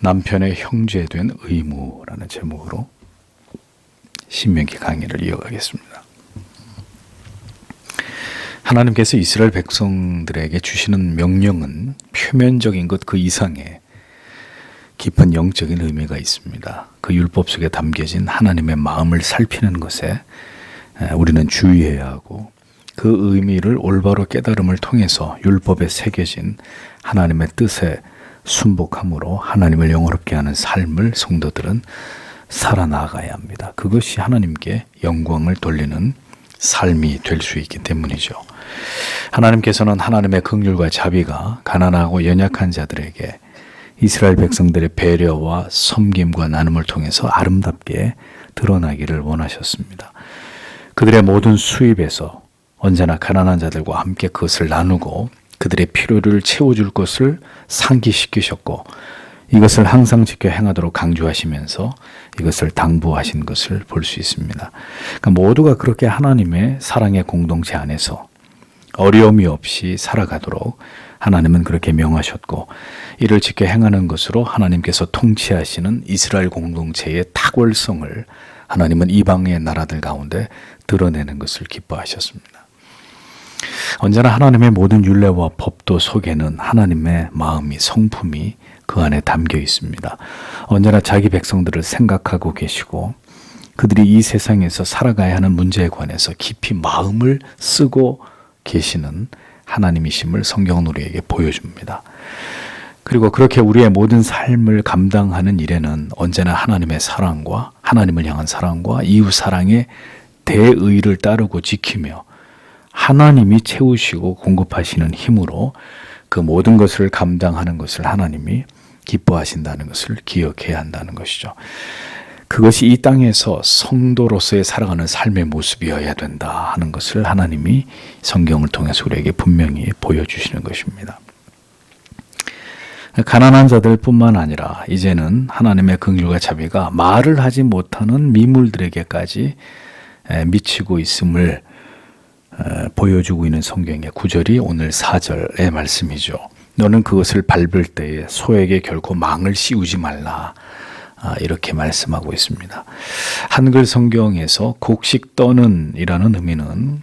남편의 형제된 의무라는 제목으로 신명기 강의를 이어가겠습니다. 하나님께서 이스라엘 백성들에게 주시는 명령은 표면적인 것 그 이상의 깊은 영적인 의미가 있습니다. 그 율법 속에 담겨진 하나님의 마음을 살피는 것에 우리는 주의해야 하고, 그 의미를 올바로 깨달음을 통해서 율법에 새겨진 하나님의 뜻에 순복함으로 하나님을 영화롭게 하는 삶을 성도들은 살아나가야 합니다. 그것이 하나님께 영광을 돌리는 삶이 될 수 있기 때문이죠. 하나님께서는 하나님의 긍휼과 자비가 가난하고 연약한 자들에게 이스라엘 백성들의 배려와 섬김과 나눔을 통해서 아름답게 드러나기를 원하셨습니다. 그들의 모든 수입에서 언제나 가난한 자들과 함께 그것을 나누고 그들의 필요를 채워줄 것을 상기시키셨고, 이것을 항상 지켜 행하도록 강조하시면서 이것을 당부하신 것을 볼 수 있습니다. 그러니까 모두가 그렇게 하나님의 사랑의 공동체 안에서 어려움이 없이 살아가도록 하나님은 그렇게 명하셨고, 이를 지켜 행하는 것으로 하나님께서 통치하시는 이스라엘 공동체의 탁월성을 하나님은 이방의 나라들 가운데 드러내는 것을 기뻐하셨습니다. 언제나 하나님의 모든 율례와 법도 속에는 하나님의 마음이, 성품이 그 안에 담겨 있습니다. 언제나 자기 백성들을 생각하고 계시고, 그들이 이 세상에서 살아가야 하는 문제에 관해서 깊이 마음을 쓰고 계시는 하나님이심을 성경은 우리에게 보여줍니다. 그리고 그렇게 우리의 모든 삶을 감당하는 일에는 언제나 하나님의 사랑과, 하나님을 향한 사랑과 이웃 사랑의 대의를 따르고 지키며 하나님이 채우시고 공급하시는 힘으로 그 모든 것을 감당하는 것을 하나님이 기뻐하신다는 것을 기억해야 한다는 것이죠. 그것이 이 땅에서 성도로서의 살아가는 삶의 모습이어야 된다 하는 것을 하나님이 성경을 통해서 우리에게 분명히 보여주시는 것입니다. 가난한 자들뿐만 아니라 이제는 하나님의 긍휼과 자비가 말을 하지 못하는 미물들에게까지 미치고 있음을 보여주고 있는 성경의 구절이 오늘 4절의 말씀이죠. 너는 그것을 밟을 때에 소에게 결코 망을 씌우지 말라. 이렇게 말씀하고 있습니다. 한글 성경에서 곡식 떠는 이라는 의미는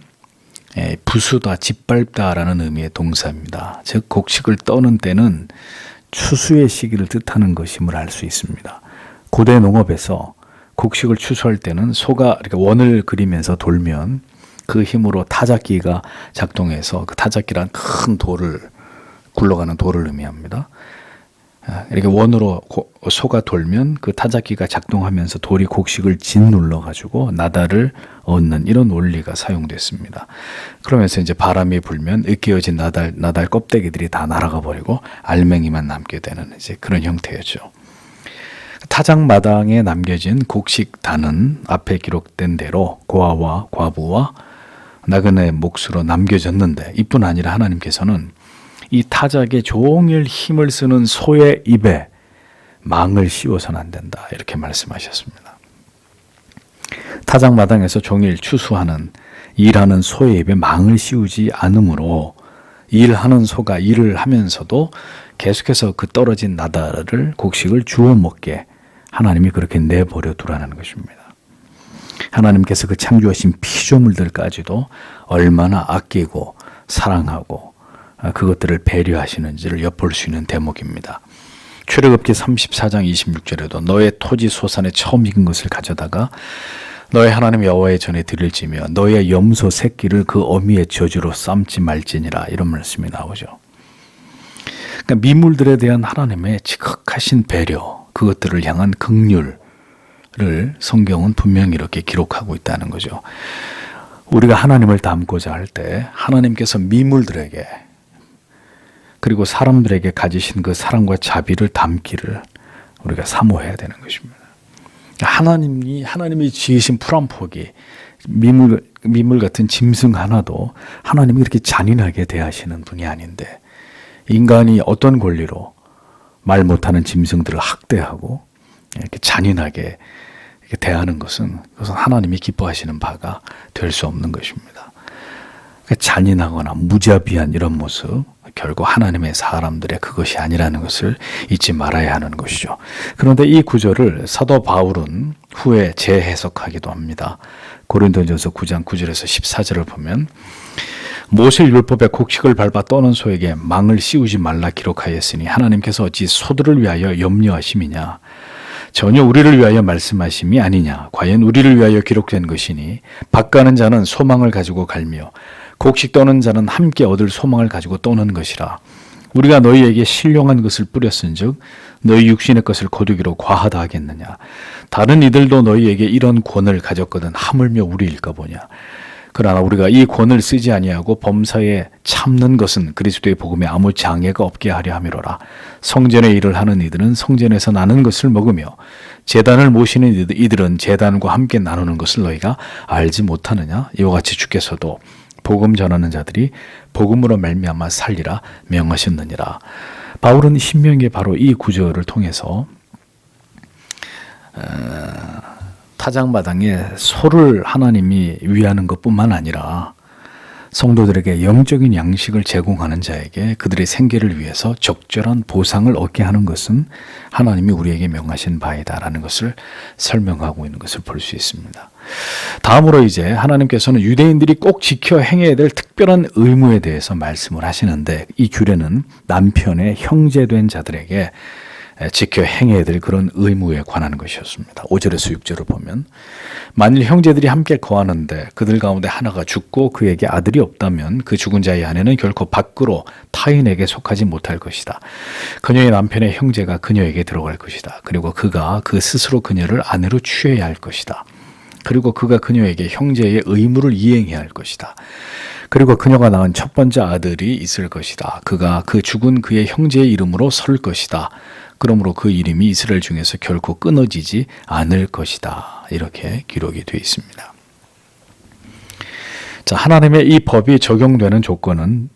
부수다, 짓밟다라는 의미의 동사입니다. 즉 곡식을 떠는 때는 추수의 시기를 뜻하는 것임을 알 수 있습니다. 고대 농업에서 곡식을 추수할 때는 소가 이렇게 원을 그리면서 돌면 그 힘으로 타작기가 작동해서 그 타작기란 큰 돌을, 굴러가는 돌을 의미합니다. 이렇게 원으로 소가 돌면 그 타작기가 작동하면서 돌이 곡식을 짓눌러 가지고 나달을 얻는 이런 원리가 사용됐습니다. 그러면서 이제 바람이 불면 으깨어진 나달 껍데기들이 다 날아가 버리고 알맹이만 남게 되는 이제 그런 형태였죠. 타작마당에 남겨진 곡식단은 앞에 기록된 대로 고아와 과부와 나그네의 몫으로 남겨졌는데, 이뿐 아니라 하나님께서는 이 타작에 종일 힘을 쓰는 소의 입에 망을 씌워서는 안 된다 이렇게 말씀하셨습니다. 타작 마당에서 종일 추수하는, 일하는 소의 입에 망을 씌우지 않으므로 일하는 소가 일을 하면서도 계속해서 그 떨어진 나달을, 곡식을 주워 먹게 하나님이 그렇게 내버려 두라는 것입니다. 하나님께서 그 창조하신 피조물들까지도 얼마나 아끼고 사랑하고 그것들을 배려하시는지를 엿볼 수 있는 대목입니다. 출애굽기 34장 26절에도 너의 토지 소산에 처음 익은 것을 가져다가 너의 하나님 여호와의 전에 드릴지며 너의 염소 새끼를 그 어미의 저주로 삶지 말지니라, 이런 말씀이 나오죠. 그러니까 미물들에 대한 하나님의 지극하신 배려, 그것들을 향한 긍휼을 성경은 분명히 이렇게 기록하고 있다는 거죠. 우리가 하나님을 닮고자 할 때 하나님께서 미물들에게 그리고 사람들에게 가지신 그 사랑과 자비를 담기를 우리가 사모해야 되는 것입니다. 하나님이 지으신 풀 한 폭이 미물 같은 짐승 하나도 하나님이 그렇게 잔인하게 대하시는 분이 아닌데, 인간이 어떤 권리로 말 못하는 짐승들을 학대하고 이렇게 잔인하게 이렇게 대하는 것은, 그것은 하나님이 기뻐하시는 바가 될 수 없는 것입니다. 잔인하거나 무자비한 이런 모습, 결국 하나님의 사람들의 그것이 아니라는 것을 잊지 말아야 하는 것이죠. 그런데 이 구절을 사도 바울은 후에 재해석하기도 합니다. 고린도전서 9장 9절에서 14절을 보면 모세 율법의 곡식을 밟아 떠는 소에게 망을 씌우지 말라 기록하였으니 하나님께서 어찌 소들을 위하여 염려하심이냐. 전혀 우리를 위하여 말씀하심이 아니냐. 과연 우리를 위하여 기록된 것이니 밭 가는 자는 소망을 가지고 갈며 곡식 떠는 자는 함께 얻을 소망을 가지고 떠는 것이라. 우리가 너희에게 신령한 것을 뿌렸은즉 너희 육신의 것을 거두기로 과하다 하겠느냐. 다른 이들도 너희에게 이런 권을 가졌거든 하물며 우리일까 보냐. 그러나 우리가 이 권을 쓰지 아니하고 범사에 참는 것은 그리스도의 복음에 아무 장애가 없게 하려 함이로라. 성전의 일을 하는 이들은 성전에서 나는 것을 먹으며 제단을 모시는 이들은 제단과 함께 나누는 것을 너희가 알지 못하느냐. 이와 같이 주께서도 복음 전하는 자들이 복음으로 말미암아 살리라 명하셨느니라. 바울은 신명기에 바로 이 구절을 통해서 타작마당에 소를 하나님이 위하는 것뿐만 아니라 성도들에게 영적인 양식을 제공하는 자에게 그들의 생계를 위해서 적절한 보상을 얻게 하는 것은 하나님이 우리에게 명하신 바이다라는 것을 설명하고 있는 것을 볼 수 있습니다. 다음으로 이제 하나님께서는 유대인들이 꼭 지켜 행해야 될 특별한 의무에 대해서 말씀을 하시는데 이 규례는 남편의 형제된 자들에게 지켜 행해야 될 그런 의무에 관한 것이었습니다. 5절에서 6절을 보면 만일 형제들이 함께 거하는데 그들 가운데 하나가 죽고 그에게 아들이 없다면 그 죽은 자의 아내는 결코 밖으로 타인에게 속하지 못할 것이다. 그녀의 남편의 형제가 그녀에게 들어갈 것이다. 그리고 그가 그 스스로 그녀를 아내로 취해야 할 것이다. 그리고 그가 그녀에게 형제의 의무를 이행해야 할 것이다. 그리고 그녀가 낳은 첫 번째 아들이 있을 것이다. 그가 그 죽은 그의 형제의 이름으로 설 것이다. 그러므로 그 이름이 이스라엘 중에서 결코 끊어지지 않을 것이다. 이렇게 기록이 되어 있습니다. 자, 하나님의 이 법이 적용되는 조건은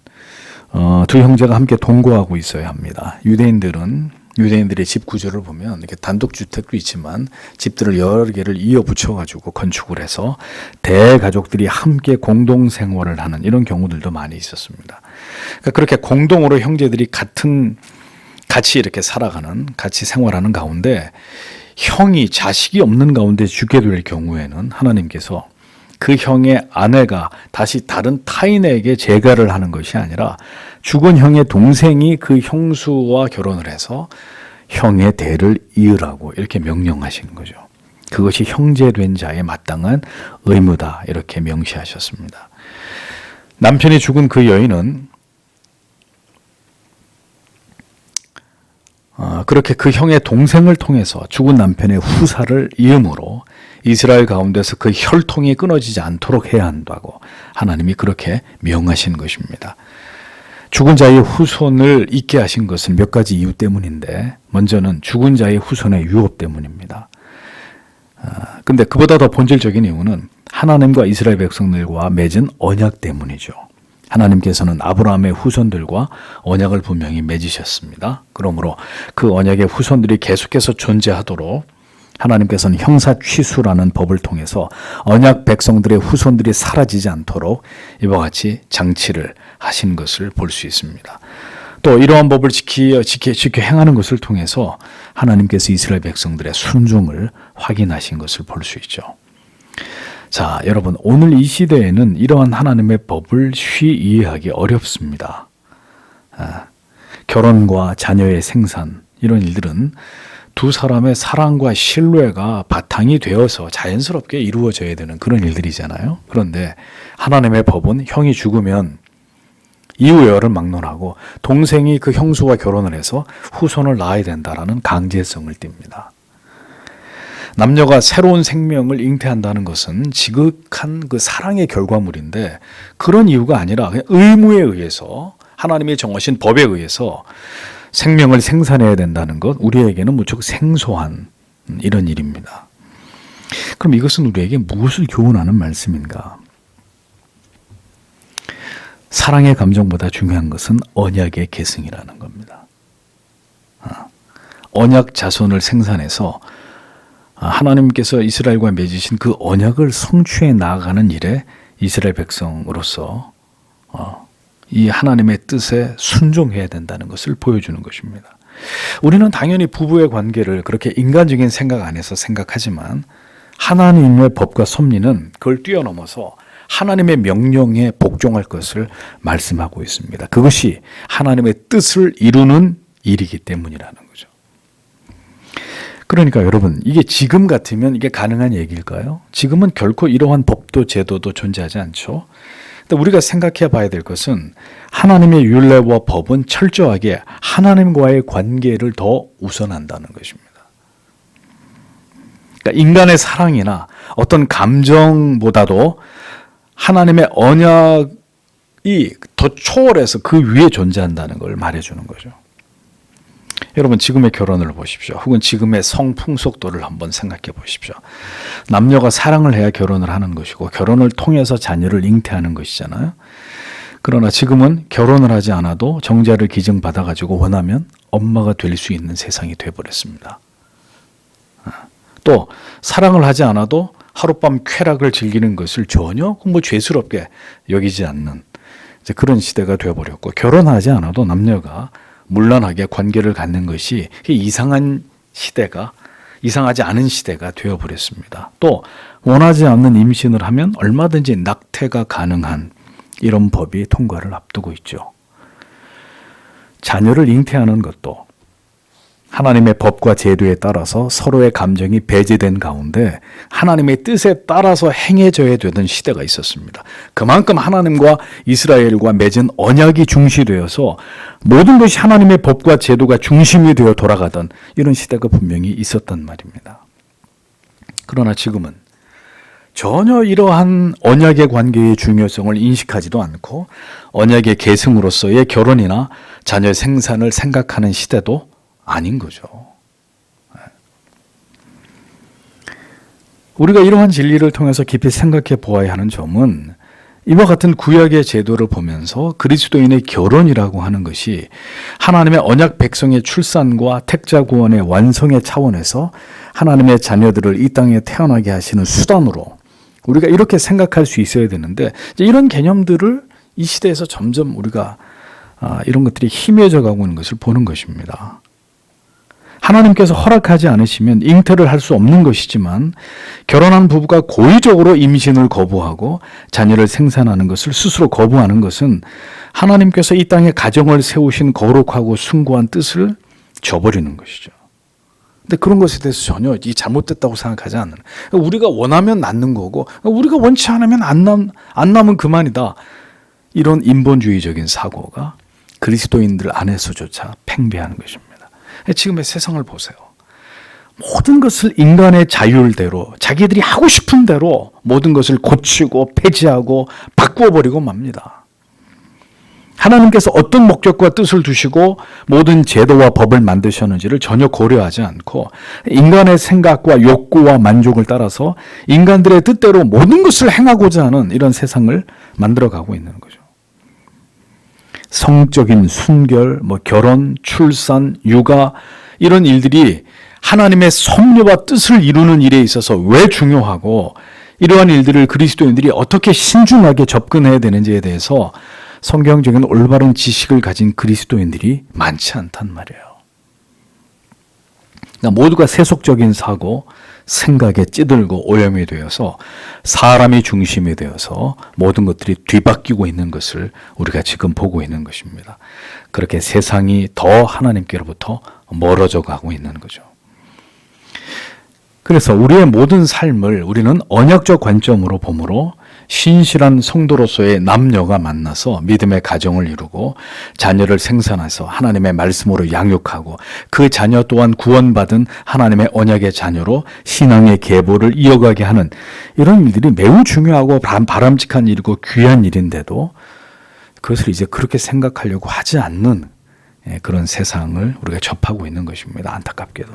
두 형제가 함께 동거하고 있어야 합니다. 유대인들의 집 구조를 보면 이렇게 단독주택도 있지만 집들을 여러 개를 이어 붙여가지고 건축을 해서 대가족들이 함께 공동 생활을 하는 이런 경우들도 많이 있었습니다. 그러니까 그렇게 공동으로 형제들이 같이 이렇게 살아가는, 같이 생활하는 가운데 형이 자식이 없는 가운데 죽게 될 경우에는 하나님께서 그 형의 아내가 다시 다른 타인에게 재가를 하는 것이 아니라 죽은 형의 동생이 그 형수와 결혼을 해서 형의 대를 이으라고 이렇게 명령하신 거죠. 그것이 형제된 자의 마땅한 의무다 이렇게 명시하셨습니다. 남편이 죽은 그 여인은 그렇게 그 형의 동생을 통해서 죽은 남편의 후사를 이음으로 이스라엘 가운데서 그 혈통이 끊어지지 않도록 해야 한다고 하나님이 그렇게 명하신 것입니다. 죽은 자의 후손을 잇게 하신 것은 몇 가지 이유 때문인데 먼저는 죽은 자의 후손의 유업 때문입니다. 근데 그보다 더 본질적인 이유는 하나님과 이스라엘 백성들과 맺은 언약 때문이죠. 하나님께서는 아브라함의 후손들과 언약을 분명히 맺으셨습니다. 그러므로 그 언약의 후손들이 계속해서 존재하도록 하나님께서는 형사 취수라는 법을 통해서 언약 백성들의 후손들이 사라지지 않도록 이와 같이 장치를 하신 것을 볼 수 있습니다. 또 이러한 법을 지켜 행하는 것을 통해서 하나님께서 이스라엘 백성들의 순종을 확인하신 것을 볼 수 있죠. 자, 여러분, 오늘 이 시대에는 이러한 하나님의 법을 쉬이 이해하기 어렵습니다. 결혼과 자녀의 생산, 이런 일들은 두 사람의 사랑과 신뢰가 바탕이 되어서 자연스럽게 이루어져야 되는 그런 일들이잖아요. 그런데 하나님의 법은 형이 죽으면 이후여를 막론하고 동생이 그 형수와 결혼을 해서 후손을 낳아야 된다라는 강제성을 띱니다. 남녀가 새로운 생명을 잉태한다는 것은 지극한 그 사랑의 결과물인데 그런 이유가 아니라 그냥 의무에 의해서 하나님이 정하신 법에 의해서 생명을 생산해야 된다는 것, 우리에게는 무척 생소한 이런 일입니다. 그럼 이것은 우리에게 무엇을 교훈하는 말씀인가? 사랑의 감정보다 중요한 것은 언약의 계승이라는 겁니다. 언약 자손을 생산해서 하나님께서 이스라엘과 맺으신 그 언약을 성취해 나아가는 일에 이스라엘 백성으로서 이 하나님의 뜻에 순종해야 된다는 것을 보여주는 것입니다. 우리는 당연히 부부의 관계를 그렇게 인간적인 생각 안에서 생각하지만 하나님의 법과 섭리는 그걸 뛰어넘어서 하나님의 명령에 복종할 것을 말씀하고 있습니다. 그것이 하나님의 뜻을 이루는 일이기 때문이라는 거죠. 그러니까 여러분, 이게 지금 같으면 이게 가능한 얘기일까요? 지금은 결코 이러한 법도 제도도 존재하지 않죠. 근데 우리가 생각해 봐야 될 것은 하나님의 율례와 법은 철저하게 하나님과의 관계를 더 우선한다는 것입니다. 그러니까 인간의 사랑이나 어떤 감정보다도 하나님의 언약이 더 초월해서 그 위에 존재한다는 걸 말해주는 거죠. 여러분, 지금의 결혼을 보십시오. 혹은 지금의 성풍속도를 한번 생각해 보십시오. 남녀가 사랑을 해야 결혼을 하는 것이고 결혼을 통해서 자녀를 잉태하는 것이잖아요. 그러나 지금은 결혼을 하지 않아도 정자를 기증받아가지고 원하면 엄마가 될 수 있는 세상이 되어버렸습니다. 또 사랑을 하지 않아도 하룻밤 쾌락을 즐기는 것을 전혀 죄스럽게 여기지 않는 이제 그런 시대가 되어버렸고, 결혼하지 않아도 남녀가 문란하게 관계를 갖는 것이 이상하지 않은 시대가 되어버렸습니다. 또 원하지 않는 임신을 하면 얼마든지 낙태가 가능한 이런 법이 통과를 앞두고 있죠. 자녀를 잉태하는 것도 하나님의 법과 제도에 따라서 서로의 감정이 배제된 가운데 하나님의 뜻에 따라서 행해져야 되던 시대가 있었습니다. 그만큼 하나님과 이스라엘과 맺은 언약이 중시되어서 모든 것이 하나님의 법과 제도가 중심이 되어 돌아가던 이런 시대가 분명히 있었단 말입니다. 그러나 지금은 전혀 이러한 언약의 관계의 중요성을 인식하지도 않고 언약의 계승으로서의 결혼이나 자녀 생산을 생각하는 시대도 아닌 거죠. 우리가 이러한 진리를 통해서 깊이 생각해 보아야 하는 점은 이와 같은 구약의 제도를 보면서 그리스도인의 결혼이라고 하는 것이 하나님의 언약 백성의 출산과 택자 구원의 완성의 차원에서 하나님의 자녀들을 이 땅에 태어나게 하시는 수단으로 우리가 이렇게 생각할 수 있어야 되는데, 이런 개념들을 이 시대에서 점점 우리가 이런 것들이 희미해져 가고 있는 것을 보는 것입니다. 하나님께서 허락하지 않으시면 잉태를 할 수 없는 것이지만 결혼한 부부가 고의적으로 임신을 거부하고 자녀를 생산하는 것을 스스로 거부하는 것은 하나님께서 이 땅에 가정을 세우신 거룩하고 숭고한 뜻을 저버리는 것이죠. 근데 그런 것에 대해서 전혀 이 잘못됐다고 생각하지 않는, 우리가 원하면 낳는 거고 우리가 원치 않으면 안 낳으면 그만이다, 이런 인본주의적인 사고가 그리스도인들 안에서조차 팽배하는 것입니다. 지금의 세상을 보세요. 모든 것을 인간의 자율대로 자기들이 하고 싶은 대로 모든 것을 고치고 폐지하고 바꾸어버리고 맙니다. 하나님께서 어떤 목적과 뜻을 두시고 모든 제도와 법을 만드셨는지를 전혀 고려하지 않고 인간의 생각과 욕구와 만족을 따라서 인간들의 뜻대로 모든 것을 행하고자 하는 이런 세상을 만들어가고 있는 거죠. 성적인 순결, 결혼, 출산, 육아, 이런 일들이 하나님의 섭리와 뜻을 이루는 일에 있어서 왜 중요하고 이러한 일들을 그리스도인들이 어떻게 신중하게 접근해야 되는지에 대해서 성경적인 올바른 지식을 가진 그리스도인들이 많지 않단 말이에요. 그러니까 모두가 세속적인 사고, 생각에 찌들고 오염이 되어서 사람이 중심이 되어서 모든 것들이 뒤바뀌고 있는 것을 우리가 지금 보고 있는 것입니다. 그렇게 세상이 더 하나님께로부터 멀어져 가고 있는 거죠. 그래서 우리의 모든 삶을 우리는 언약적 관점으로 보므로 신실한 성도로서의 남녀가 만나서 믿음의 가정을 이루고 자녀를 생산해서 하나님의 말씀으로 양육하고 그 자녀 또한 구원받은 하나님의 언약의 자녀로 신앙의 계보를 이어가게 하는 이런 일들이 매우 중요하고 바람직한 일이고 귀한 일인데도 그것을 이제 그렇게 생각하려고 하지 않는 그런 세상을 우리가 접하고 있는 것입니다. 안타깝게도.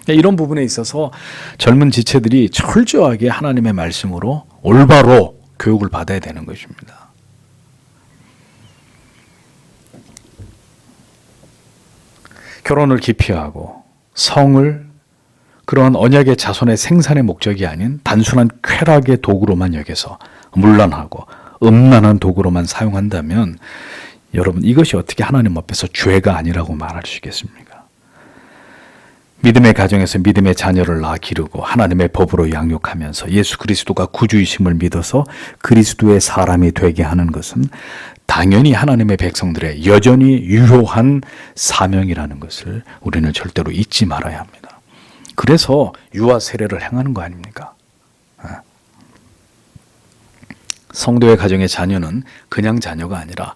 이런 부분에 있어서 젊은 지체들이 철저하게 하나님의 말씀으로 올바로 교육을 받아야 되는 것입니다. 결혼을 기피하고 성을 그러한 언약의 자손의 생산의 목적이 아닌 단순한 쾌락의 도구로만 여겨서 문란하고 음란한 도구로만 사용한다면 여러분 이것이 어떻게 하나님 앞에서 죄가 아니라고 말할 수 있겠습니까? 믿음의 가정에서 믿음의 자녀를 낳아 기르고 하나님의 법으로 양육하면서 예수 그리스도가 구주이심을 믿어서 그리스도의 사람이 되게 하는 것은 당연히 하나님의 백성들의 여전히 유효한 사명이라는 것을 우리는 절대로 잊지 말아야 합니다. 그래서 유아 세례를 행하는 거 아닙니까? 성도의 가정의 자녀는 그냥 자녀가 아니라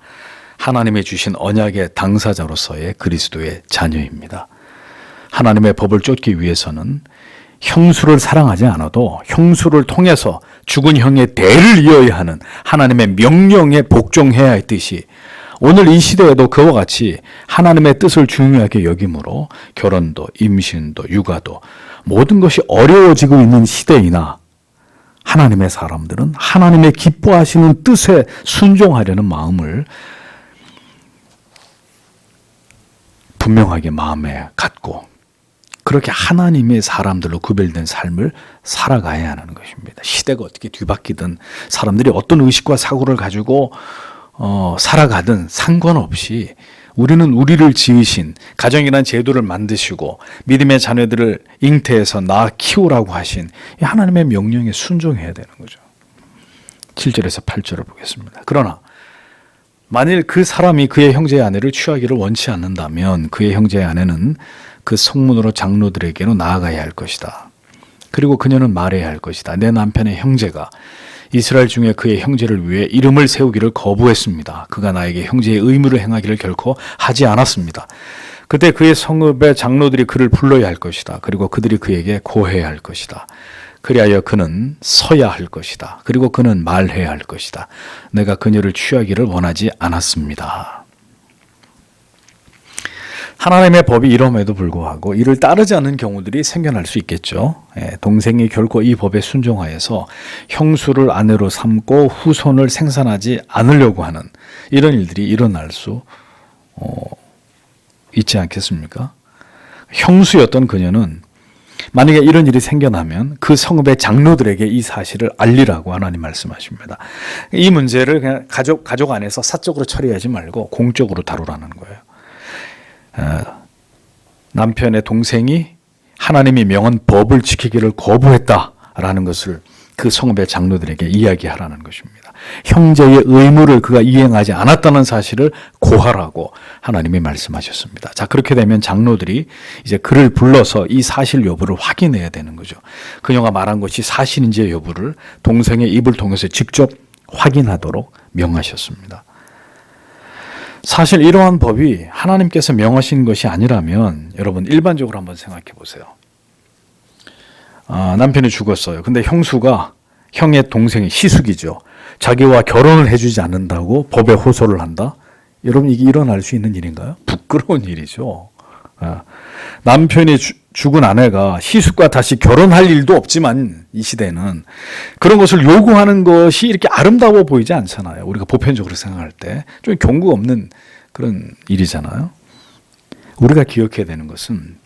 하나님이 주신 언약의 당사자로서의 그리스도의 자녀입니다. 하나님의 법을 쫓기 위해서는 형수를 사랑하지 않아도 형수를 통해서 죽은 형의 대를 이어야 하는 하나님의 명령에 복종해야 했듯이 오늘 이 시대에도 그와 같이 하나님의 뜻을 중요하게 여김으로 결혼도 임신도 육아도 모든 것이 어려워지고 있는 시대이나 하나님의 사람들은 하나님의 기뻐하시는 뜻에 순종하려는 마음을 분명하게 마음에 갖고 그렇게 하나님의 사람들로 구별된 삶을 살아가야 하는 것입니다. 시대가 어떻게 뒤바뀌든 사람들이 어떤 의식과 사고를 가지고 살아가든 상관없이 우리는 우리를 지으신 가정이라는 제도를 만드시고 믿음의 자녀들을 잉태해서 낳아 키우라고 하신 이 하나님의 명령에 순종해야 되는 거죠. 7절에서 8절을 보겠습니다. 그러나 만일 그 사람이 그의 형제의 아내를 취하기를 원치 않는다면 그의 형제의 아내는 그 성문으로 장로들에게로 나아가야 할 것이다. 그리고 그녀는 말해야 할 것이다. 내 남편의 형제가 이스라엘 중에 그의 형제를 위해 이름을 세우기를 거부했습니다. 그가 나에게 형제의 의무를 행하기를 결코 하지 않았습니다. 그때 그의 성읍의 장로들이 그를 불러야 할 것이다. 그리고 그들이 그에게 고해야 할 것이다. 그리하여 그는 서야 할 것이다. 그리고 그는 말해야 할 것이다. 내가 그녀를 취하기를 원하지 않았습니다. 하나님의 법이 이럼에도 불구하고 이를 따르지 않는 경우들이 생겨날 수 있겠죠. 동생이 결코 이 법에 순종하여서 형수를 아내로 삼고 후손을 생산하지 않으려고 하는 이런 일들이 일어날 수 있지 않겠습니까? 형수였던 그녀는 만약에 이런 일이 생겨나면 그 성읍의 장로들에게 이 사실을 알리라고 하나님 말씀하십니다. 이 문제를 그냥 가족 안에서 사적으로 처리하지 말고 공적으로 다루라는 거예요. 남편의 동생이 하나님이 명한 법을 지키기를 거부했다라는 것을 그 성읍의 장로들에게 이야기하라는 것입니다. 형제의 의무를 그가 이행하지 않았다는 사실을 고하라고 하나님이 말씀하셨습니다. 자, 그렇게 되면 장로들이 이제 그를 불러서 이 사실 여부를 확인해야 되는 거죠. 그녀가 말한 것이 사실인지 여부를 동생의 입을 통해서 직접 확인하도록 명하셨습니다. 사실 이러한 법이 하나님께서 명하신 것이 아니라면 여러분 일반적으로 한번 생각해 보세요. 남편이 죽었어요. 근데 형수가 형의 동생이 시숙이죠. 자기와 결혼을 해주지 않는다고 법에 호소를 한다? 여러분 이게 일어날 수 있는 일인가요? 부끄러운 일이죠. 남편이 죽은 아내가 시숙과 다시 결혼할 일도 없지만 이 시대는 그런 것을 요구하는 것이 이렇게 아름다워 보이지 않잖아요. 우리가 보편적으로 생각할 때 좀 경구 없는 그런 일이잖아요. 우리가 기억해야 되는 것은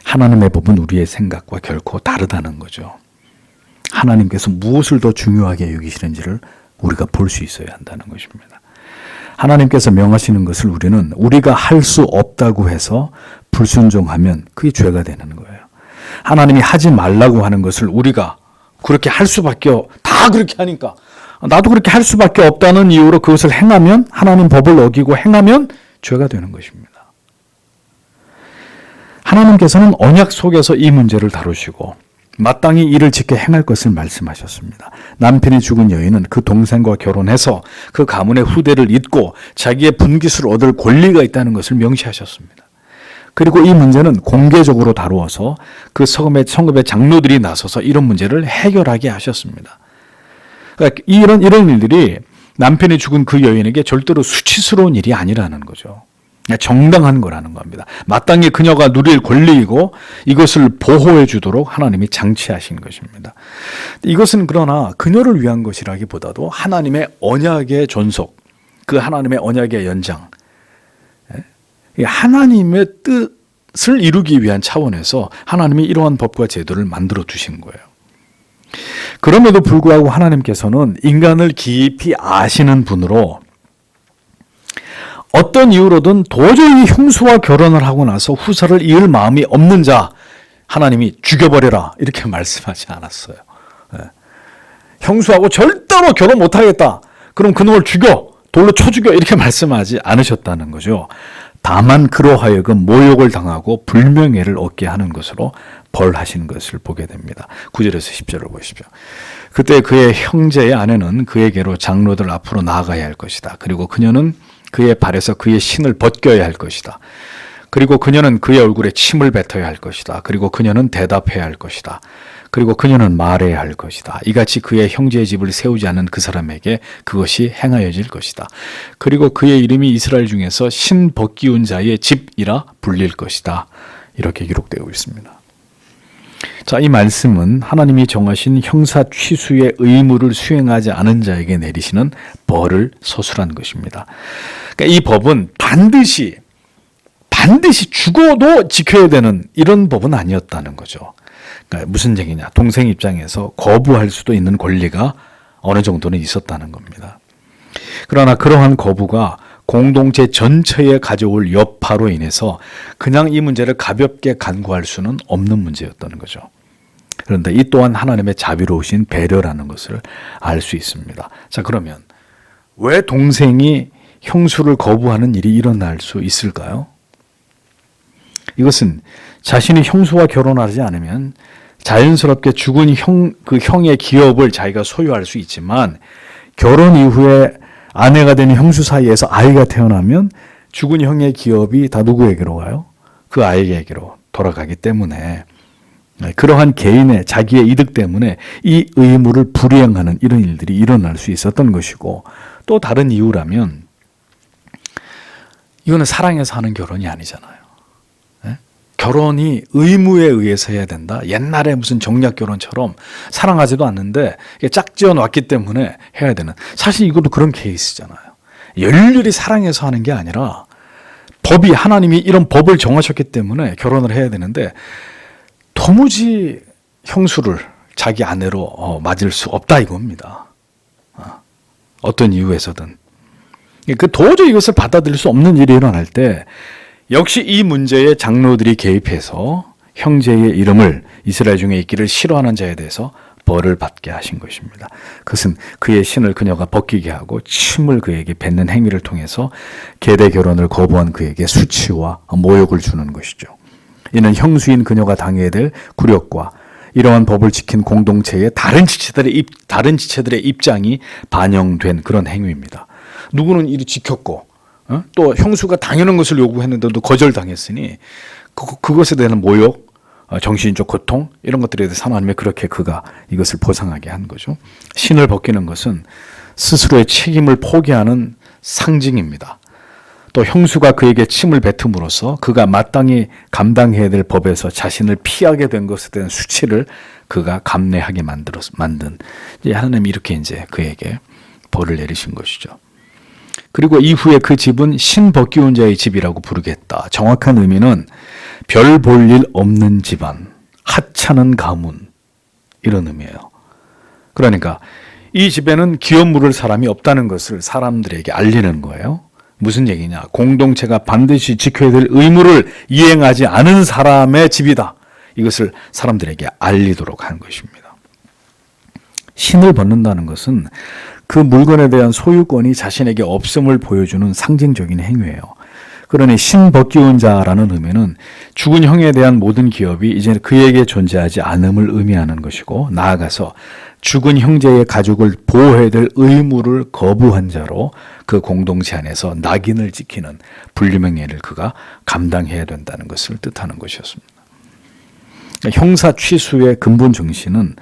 하나님의 법은 우리의 생각과 결코 다르다는 거죠. 하나님께서 무엇을 더 중요하게 여기시는지를 우리가 볼 수 있어야 한다는 것입니다. 하나님께서 명하시는 것을 우리는 우리가 할 수 없다고 해서 불순종하면 그게 죄가 되는 거예요. 하나님이 하지 말라고 하는 것을 우리가 그렇게 할 수밖에 다 그렇게 하니까 나도 그렇게 할 수밖에 없다는 이유로 그것을 행하면 하나님 법을 어기고 행하면 죄가 되는 것입니다. 하나님께서는 언약 속에서 이 문제를 다루시고 마땅히 이를 지켜 행할 것을 말씀하셨습니다. 남편이 죽은 여인은 그 동생과 결혼해서 그 가문의 후대를 잇고 자기의 분깃을 얻을 권리가 있다는 것을 명시하셨습니다. 그리고 이 문제는 공개적으로 다루어서 그 성읍의 장로들이 나서서 이런 문제를 해결하게 하셨습니다. 그러니까 이런 일들이 남편이 죽은 그 여인에게 절대로 수치스러운 일이 아니라는 거죠. 정당한 거라는 겁니다. 마땅히 그녀가 누릴 권리이고 이것을 보호해 주도록 하나님이 장치하신 것입니다. 이것은 그러나 그녀를 위한 것이라기보다도 하나님의 언약의 존속, 그 하나님의 언약의 연장, 하나님의 뜻을 이루기 위한 차원에서 하나님이 이러한 법과 제도를 만들어 두신 거예요. 그럼에도 불구하고 하나님께서는 인간을 깊이 아시는 분으로 어떤 이유로든 도저히 형수와 결혼을 하고 나서 후사를 이을 마음이 없는 자 하나님이 죽여버려라 이렇게 말씀하지 않았어요. 형수하고 절대로 결혼 못하겠다. 그럼 그놈을 죽여. 돌로 쳐 죽여. 이렇게 말씀하지 않으셨다는 거죠. 다만 그로 하여금 모욕을 당하고 불명예를 얻게 하는 것으로 벌하신 것을 보게 됩니다. 9절에서 10절을 보십시오. 그때 그의 형제의 아내는 그에게로 장로들 앞으로 나아가야 할 것이다. 그리고 그녀는 그의 발에서 그의 신을 벗겨야 할 것이다. 그리고 그녀는 그의 얼굴에 침을 뱉어야 할 것이다. 그리고 그녀는 대답해야 할 것이다. 그리고 그녀는 말해야 할 것이다. 이같이 그의 형제의 집을 세우지 않은 그 사람에게 그것이 행하여질 것이다. 그리고 그의 이름이 이스라엘 중에서 신 벗기운 자의 집이라 불릴 것이다. 이렇게 기록되고 있습니다. 자, 이 말씀은 하나님이 정하신 형사 취수의 의무를 수행하지 않은 자에게 내리시는 벌을 서술한 것입니다. 그러니까 이 법은 반드시 죽어도 지켜야 되는 이런 법은 아니었다는 거죠. 그러니까 무슨 얘기냐. 동생 입장에서 거부할 수도 있는 권리가 어느 정도는 있었다는 겁니다. 그러나 그러한 거부가 공동체 전체에 가져올 여파로 인해서 그냥 이 문제를 가볍게 간구할 수는 없는 문제였다는 거죠. 그런데 이 또한 하나님의 자비로우신 배려라는 것을 알 수 있습니다. 자, 그러면 왜 동생이 형수를 거부하는 일이 일어날 수 있을까요? 이것은 자신이 형수와 결혼하지 않으면 자연스럽게 죽은 그 형의 기업을 자기가 소유할 수 있지만 결혼 이후에 아내가 되는 형수 사이에서 아이가 태어나면 죽은 형의 기업이 다 누구에게로 가요? 그 아이에게로 돌아가기 때문에 그러한 개인의 자기의 이득 때문에 이 의무를 불이행하는 이런 일들이 일어날 수 있었던 것이고 또 다른 이유라면 이거는 사랑해서 하는 결혼이 아니잖아요. 결혼이 의무에 의해서 해야 된다. 옛날에 무슨 정략 결혼처럼 사랑하지도 않는데 짝지어 놨기 때문에 해야 되는. 사실 이것도 그런 케이스잖아요. 열렬히 사랑해서 하는 게 아니라 법이 하나님이 이런 법을 정하셨기 때문에 결혼을 해야 되는데 도무지 형수를 자기 아내로 맞을 수 없다 이겁니다. 어떤 이유에서든. 도저히 이것을 받아들일 수 없는 일이 일어날 때 역시 이 문제에 장로들이 개입해서 형제의 이름을 이스라엘 중에 있기를 싫어하는 자에 대해서 벌을 받게 하신 것입니다. 그것은 그의 신을 그녀가 벗기게 하고 침을 그에게 뱉는 행위를 통해서 계대 결혼을 거부한 그에게 수치와 모욕을 주는 것이죠. 이는 형수인 그녀가 당해야 될 굴욕과 이러한 법을 지킨 공동체의 다른 지체들의 입장이 반영된 그런 행위입니다. 누구는 이를 지켰고 또 형수가 당연한 것을 요구했는데도 거절당했으니 그것에 대한 모욕, 정신적 고통 이런 것들에 대해서 하나님이 그렇게 그가 이것을 보상하게 한 거죠. 신을 벗기는 것은 스스로의 책임을 포기하는 상징입니다. 또 형수가 그에게 침을 뱉음으로써 그가 마땅히 감당해야 될 법에서 자신을 피하게 된 것에 대한 수치를 그가 감내하게 만든 하나님이 이렇게 이제 그에게 벌을 내리신 것이죠. 그리고 이후에 그 집은 신 벗기운 자의 집이라고 부르겠다. 정확한 의미는 별 볼 일 없는 집안, 하찮은 가문 이런 의미예요. 그러니까 이 집에는 기업 물을 사람이 없다는 것을 사람들에게 알리는 거예요. 무슨 얘기냐? 공동체가 반드시 지켜야 될 의무를 이행하지 않은 사람의 집이다. 이것을 사람들에게 알리도록 한 것입니다. 신을 벗는다는 것은 그 물건에 대한 소유권이 자신에게 없음을 보여주는 상징적인 행위예요. 그러니 신 벗기운 자라는 의미는 죽은 형에 대한 모든 기업이 이제 그에게 존재하지 않음을 의미하는 것이고 나아가서 죽은 형제의 가족을 보호해야 될 의무를 거부한 자로 그 공동체 안에서 낙인을 지키는 분리명예를 그가 감당해야 된다는 것을 뜻하는 것이었습니다. 그러니까 형사 취수의 근본 정신은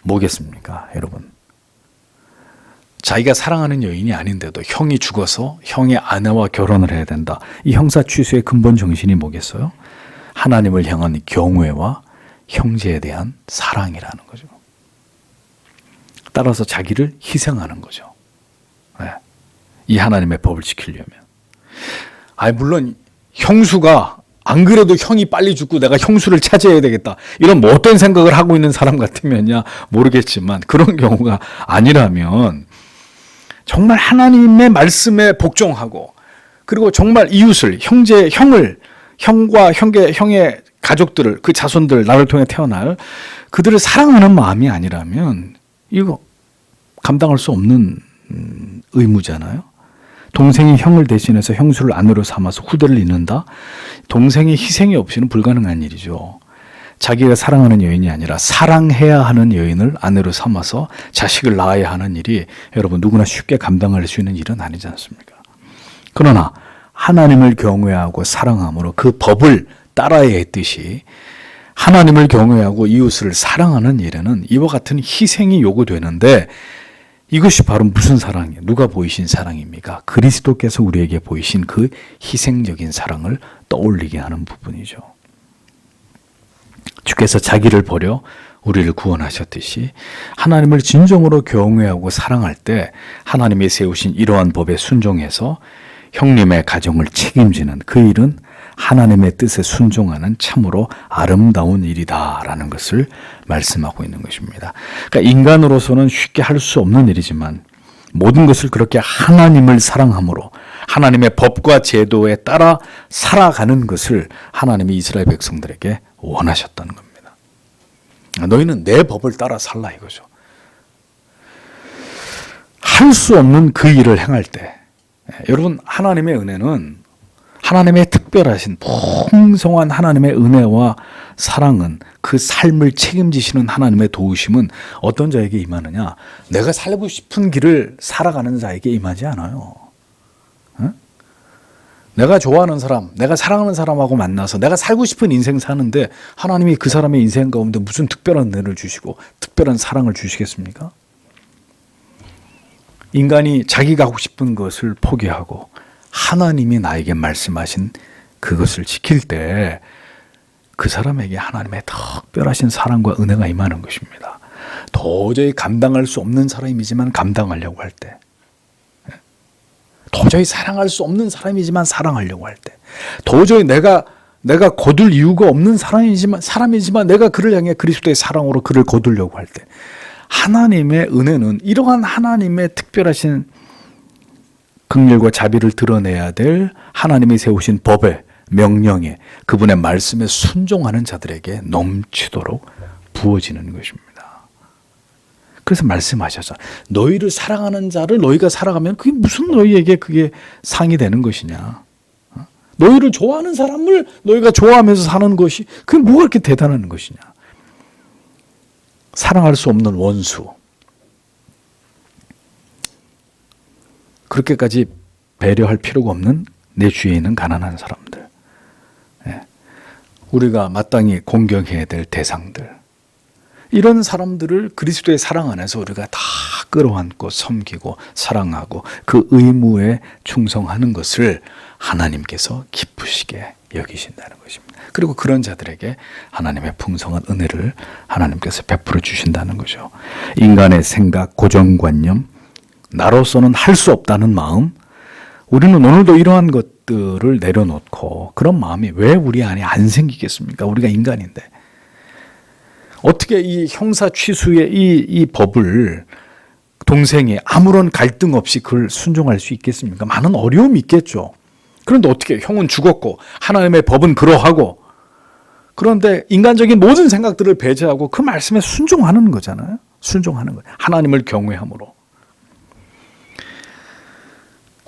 뭐겠습니까, 여러분? 자기가 사랑하는 여인이 아닌데도 형이 죽어서 형의 아내와 결혼을 해야 된다. 이 형사 취수의 근본 정신이 뭐겠어요? 하나님을 향한 경외와 형제에 대한 사랑이라는 거죠. 따라서 자기를 희생하는 거죠. 네. 이 하나님의 법을 지키려면. 물론 형수가 안 그래도 형이 빨리 죽고 내가 형수를 차지해야 되겠다. 이런 못된 생각을 하고 있는 사람 같으면야 모르겠지만 그런 경우가 아니라면 정말 하나님의 말씀에 복종하고 그리고 정말 이웃을 형과 형의 가족들을 그 자손들 나를 통해 태어날 그들을 사랑하는 마음이 아니라면 이거 감당할 수 없는 의무잖아요. 동생이 형을 대신해서 형수를 아내로 삼아서 후대를 잇는다? 동생의 희생이 없이는 불가능한 일이죠. 자기가 사랑하는 여인이 아니라 사랑해야 하는 여인을 아내로 삼아서 자식을 낳아야 하는 일이 여러분 누구나 쉽게 감당할 수 있는 일은 아니지 않습니까? 그러나 하나님을 경외하고 사랑함으로 그 법을 따라야 했듯이 하나님을 경외하고 이웃을 사랑하는 일에는 이와 같은 희생이 요구되는데 이것이 바로 무슨 사랑이에요? 누가 보이신 사랑입니까? 그리스도께서 우리에게 보이신 그 희생적인 사랑을 떠올리게 하는 부분이죠. 주께서 자기를 버려 우리를 구원하셨듯이 하나님을 진정으로 경외하고 사랑할 때 하나님이 세우신 이러한 법에 순종해서 형님의 가정을 책임지는 그 일은 하나님의 뜻에 순종하는 참으로 아름다운 일이다라는 것을 말씀하고 있는 것입니다. 그러니까 인간으로서는 쉽게 할 수 없는 일이지만 모든 것을 그렇게 하나님을 사랑함으로 하나님의 법과 제도에 따라 살아가는 것을 하나님이 이스라엘 백성들에게 원하셨다는 겁니다. 너희는 내 법을 따라 살라 이거죠. 할 수 없는 그 일을 행할 때 여러분 하나님의 은혜는 하나님의 특별하신 풍성한 하나님의 은혜와 사랑은 그 삶을 책임지시는 하나님의 도우심은 어떤 자에게 임하느냐? 내가 살고 싶은 길을 살아가는 자에게 임하지 않아요. 내가 좋아하는 사람, 내가 사랑하는 사람하고 만나서 내가 살고 싶은 인생 사는데 하나님이 그 사람의 인생 가운데 무슨 특별한 은혜를 주시고 특별한 사랑을 주시겠습니까? 인간이 자기가 하고 싶은 것을 포기하고 하나님이 나에게 말씀하신 그것을 지킬 때 그 사람에게 하나님의 특별하신 사랑과 은혜가 임하는 것입니다. 도저히 감당할 수 없는 사람이지만 감당하려고 할 때, 도저히 사랑할 수 없는 사람이지만 사랑하려고 할 때, 도저히 내가 거둘 이유가 없는 사람이지만 내가 그를 향해 그리스도의 사랑으로 그를 거두려고 할 때, 하나님의 은혜는 이러한 하나님의 특별하신 긍휼과 자비를 드러내야 될 하나님이 세우신 법에 명령에 그분의 말씀에 순종하는 자들에게 넘치도록 부어지는 것입니다. 그래서 말씀하셔서 너희를 사랑하는 자를 너희가 살아가면 그게 무슨 너희에게 그게 상이 되는 것이냐? 너희를 좋아하는 사람을 너희가 좋아하면서 사는 것이 그게 뭐가 그렇게 대단한 것이냐? 사랑할 수 없는 원수, 그렇게까지 배려할 필요가 없는 내 주위에 있는 가난한 사람들, 우리가 마땅히 공경해야 될 대상들, 이런 사람들을 그리스도의 사랑 안에서 우리가 다 끌어안고 섬기고 사랑하고 그 의무에 충성하는 것을 하나님께서 기쁘시게 여기신다는 것입니다. 그리고 그런 자들에게 하나님의 풍성한 은혜를 하나님께서 베풀어 주신다는 거죠. 인간의 생각, 고정관념, 나로서는 할 수 없다는 마음, 우리는 오늘도 이러한 것들을 내려놓고 그런 마음이 왜 우리 안에 안 생기겠습니까? 우리가 인간인데. 어떻게 이 형사 취수의 이 법을 동생이 아무런 갈등 없이 그걸 순종할 수 있겠습니까? 많은 어려움이 있겠죠. 그런데 어떻게 형은 죽었고 하나님의 법은 그러하고 그런데 인간적인 모든 생각들을 배제하고 그 말씀에 순종하는 거잖아요. 순종하는 거예요. 하나님을 경외함으로.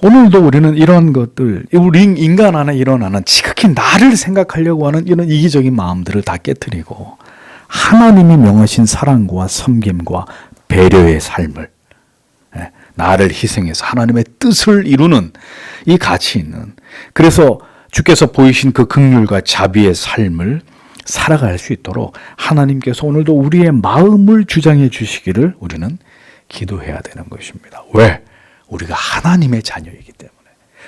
오늘도 우리는 이런 것들, 우리 인간 안에 일어나는 지극히 나를 생각하려고 하는 이런 이기적인 마음들을 다 깨트리고 하나님이 명하신 사랑과 섬김과 배려의 삶을, 나를 희생해서 하나님의 뜻을 이루는 이 가치 있는, 그래서 주께서 보이신 그 긍휼과 자비의 삶을 살아갈 수 있도록 하나님께서 오늘도 우리의 마음을 주장해 주시기를 우리는 기도해야 되는 것입니다. 왜? 우리가 하나님의 자녀이기 때문에.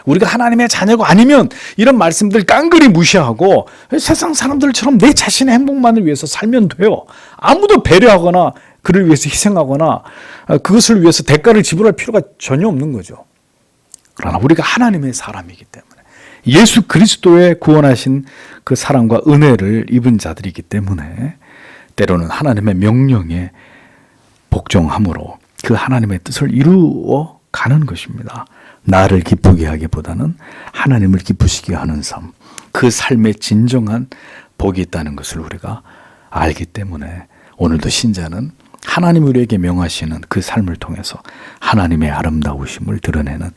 우리가 하나님의 자녀가 아니면 이런 말씀들 깡그리 무시하고 세상 사람들처럼 내 자신의 행복만을 위해서 살면 돼요. 아무도 배려하거나 그를 위해서 희생하거나 그것을 위해서 대가를 지불할 필요가 전혀 없는 거죠. 그러나 우리가 하나님의 사람이기 때문에 예수 그리스도의 구원하신 그 사랑과 은혜를 입은 자들이기 때문에 때로는 하나님의 명령에 복종함으로 그 하나님의 뜻을 이루어 가는 것입니다. 나를 기쁘게 하기보다는 하나님을 기쁘시게 하는 삶, 그 삶에 진정한 복이 있다는 것을 우리가 알기 때문에 오늘도 신자는 하나님 우리에게 명하시는 그 삶을 통해서 하나님의 아름다우심을 드러내는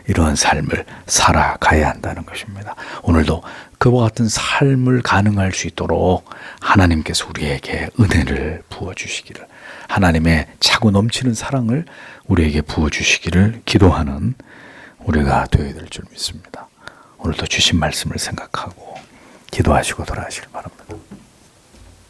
이러한 삶을 살아가야 한다는 것입니다. 오늘도 그와 같은 삶을 가능할 수 있도록 하나님께서 우리에게 은혜를 부어주시기를, 하나님의 차고 넘치는 사랑을 우리에게 부어주시기를 기도하는 우리가 되어야 될 줄 믿습니다. 오늘도 주신 말씀을 생각하고 기도하시고 돌아가시길 바랍니다.